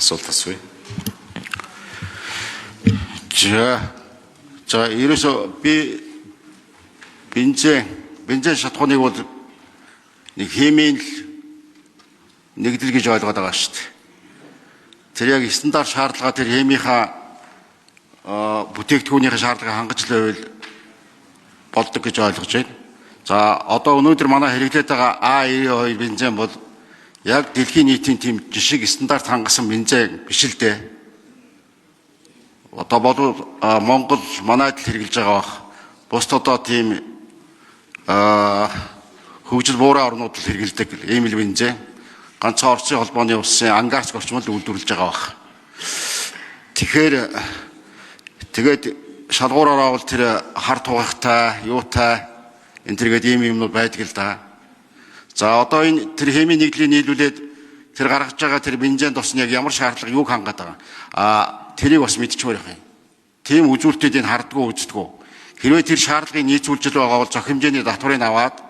асуулт асууя. За ерөөсөө би бензин шатхууныг бол нэг химийн нэгдэл гэж ойлгоод байгаа шүү дээ. Тэр яг стандарт шаардлага тэр химийнхаа бүтээгдэхүүнийхээ шаардлагыг хангаж л байвал болдог гэж ойлгож байна. За одоо өнөөдөр манай хэрэглээд байгаа А92 бензин бол яг дэлхийн нийтийн тийм жишг стандарт хангасан бензин биш л дээ. Одоо бол Монгол манайд л хэрэгжилж байгаа бах. Бусд одоо тийм хөгжил буурай орнууд л хэрэгэлдэг ийм л бензин. Ганцхан Оросын холбооны улсын ангарц орчмол үйлдвэрлэж байгаа бах. Тэгээд шалгуураараа бол тэр хар тугахтай, юутай энэ төргээд ийм юмнууд байдаг л да. За одоо энэ тэр химийн нэгдлийг нийлүүлээд тэр гаргаж байгаа тэр бензин тосны яг ямар шаардлага юуг хангаад байгаа. Тэрийг бас мэдчихмээр байх юм. Тийм үзүүлэлтүүд энэ хардггүй үздэггүй. Хэрвээ тэр шаардлагыг нийцүүлж байгаа бол зөх хэмжээний татварыг аваад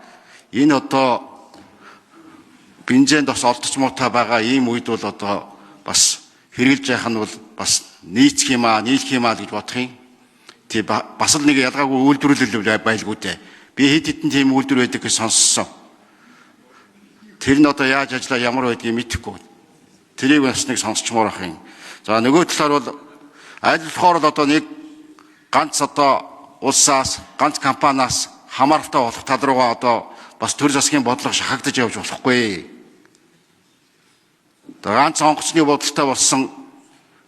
энэ одоо бензин тос олдч муутай байгаа ийм үед бол одоо бас хэрэгжилж яах нь бол бас нийцэх юм аа гэж бодох юм. Тий бас л нэг ялгаагүй үйлдвэрлэл байлгүй дээ. Би хэд хэдэн тийм үйлдвэр байдаг гэж сонссон. Тэр нь одоо яаж ажиллаа ямар байдгийг мэдэхгүй. Тэрийг бас нэг сонсчмоор ах юм. За нөгөө талаар бол аль болохоор л одоо нэг ганц одоо улсаас ганц компаниас хамааралтай болох тал руугаа одоо бас төр засгийн бодлого шахагдаж явж болохгүй. Тэгээ ганц онгоцны бодолтой болсон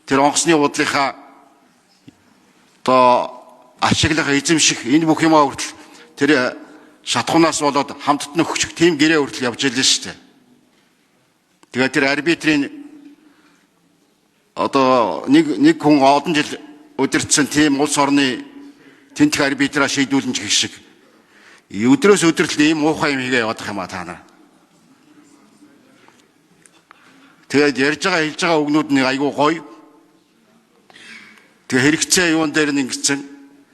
тэр онгоцны бодлынхаа одоо ашиглах эзэмших энэ бүх юмаа хүртэл тэр шатхуунаас болоод хамтд нь өгчих тийм гэрээ хүртэл явж ийлээ шүү дээ. Тэгээ тэр арбитрийн одоо нэг хүн олон жил удирдсан тийм улс орны тэнцэх арбитраа шийдүүлэн гэх шиг өдрөөс өдрөл ийм муухай юм хийгээ явах юм а та нар. Тэгээд ярьж байгаа хэлж байгаа үгнүүд нэг айгүй гоё. Тэгээ хэрэгцээ юун дээр нь ингэсэн.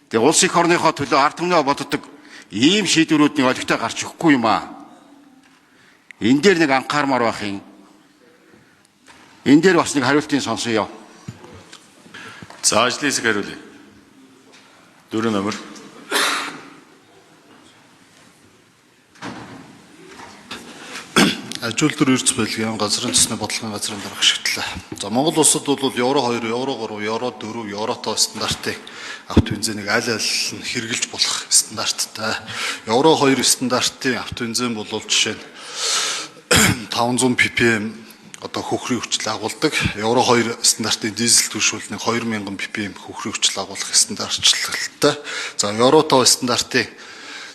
Тэгээ улс их орныхоо төлөө ард түмнээ боддог ийм шийдвэрүүдний олигтой гарч өгөхгүй юм а. Энэ дээр нэг анхаармаар байх юм. Энэ дээр бас нэг хариултыг сонсоё. За ажлын хэсэг хариулъя. 4 номер. Ажилтны эрдэс байлгийн газрын төсний бодлогын газрын дарга ашиглалаа. За Монгол улсад бол Евро 2, Евро 3, Евро 4, Еврото стандартыг авто бензинийг аль нь хэрэгжилж болох стандарттай. Евро 2 стандартын авто бензин бол жишээ нь 500 ppm одоо хөхрийн хүчил агуулдаг. Евро 2 стандартын дизель түвшүүлний 2000 ppm хөхрийн хүчил агуулах стандартчлалтай. За Еврото стандартын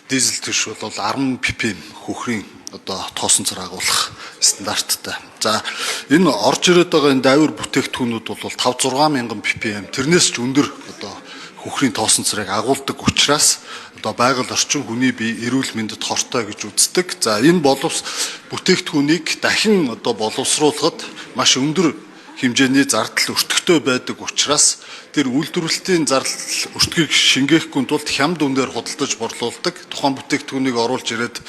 дизель түвшүүл бол 10 ppm хөхрийн одоо тоосон цар агуулах стандарттай. За энэ орж ирээд байгаа энэ давир бүтээгдэхүүнүүд бол 5-6 мянган ppm тэрнээс ч өндөр одоо хөхрийн тоосон царыг агуулдаг учраас одоо байгаль орчин хүний бие эрүүл мэндэд хортой гэж үздэг. За энэ бүтээгдэхүүнийг дахин одоо боловсруулахад маш өндөр хэмжээний зардал өртөгтэй байдаг учраас тэр үйлдвэрлэлтийн зардал өртгийг шингээхгүй тулд хямд үнээр худалдаж борлуулдаг. Тухайн бүтээгдэхүүнийг оруулж ирээд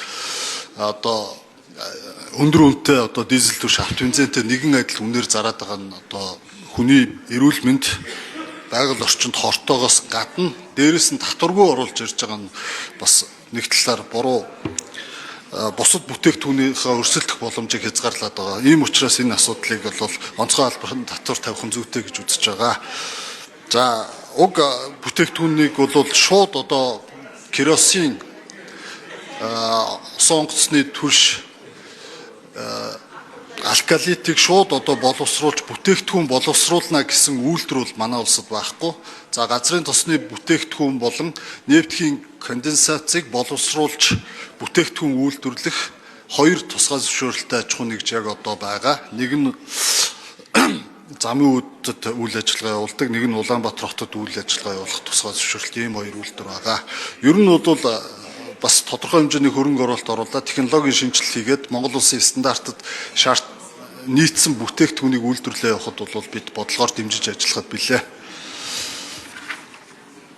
одоо өндөр үнэтэй одоо дизель түвш авто бензинтэй нэгэн адил үнээр зараад байгаа нь одоо хүний эрүүл мэнд байгаль орчинд хортоогоос гадна дээрэс нь татваргүй оруулж ирж байгаа нь бас нэг талаар буруу бусад бүтээгдэхүүнийхээ өрсөлдөх боломжийг хязгаарлаад байгаа. Ийм учраас энэ асуудлыг бол онцгой албанд татвар тавих нь зүйтэй гэж үзэж байгаа. За уг бүтээгдэхүүнийг бол шууд одоо керосин сонгоцны түвш алкалитыг шууд одоо боловсруулж бүтээгдэхүүн боловсруулна гэсэн үйлдэл бол манай улсад байхгүй. За газрын тосны бүтээгдэхүүн болон нефтхийн конденсацийг боловсруулж бүтээгдэхүүн үйлдвэрлэх хоёр тусгай зөвшөөрөлтэй аж ахуй нэгж яг одоо байгаа. Нэг нь замын үүдд үйл ажиллагаа явуулдаг, нэг нь Улаанбаатар хотод үйл ажиллагаа явуулах тусгай зөвшөөрөлт ийм хоёр үйлдвэр байгаа. Ер нь бол бас тодорхой хэмжээний хөрөнгө оруулалт оруулаад технологийн шинжилэл хийгээд Монгол улсын стандартад нийцсэн бүтээгдэхүүнийг үйлдвэрлэе явахад бол бид бодлогоор дэмжиж ажиллахад билээ.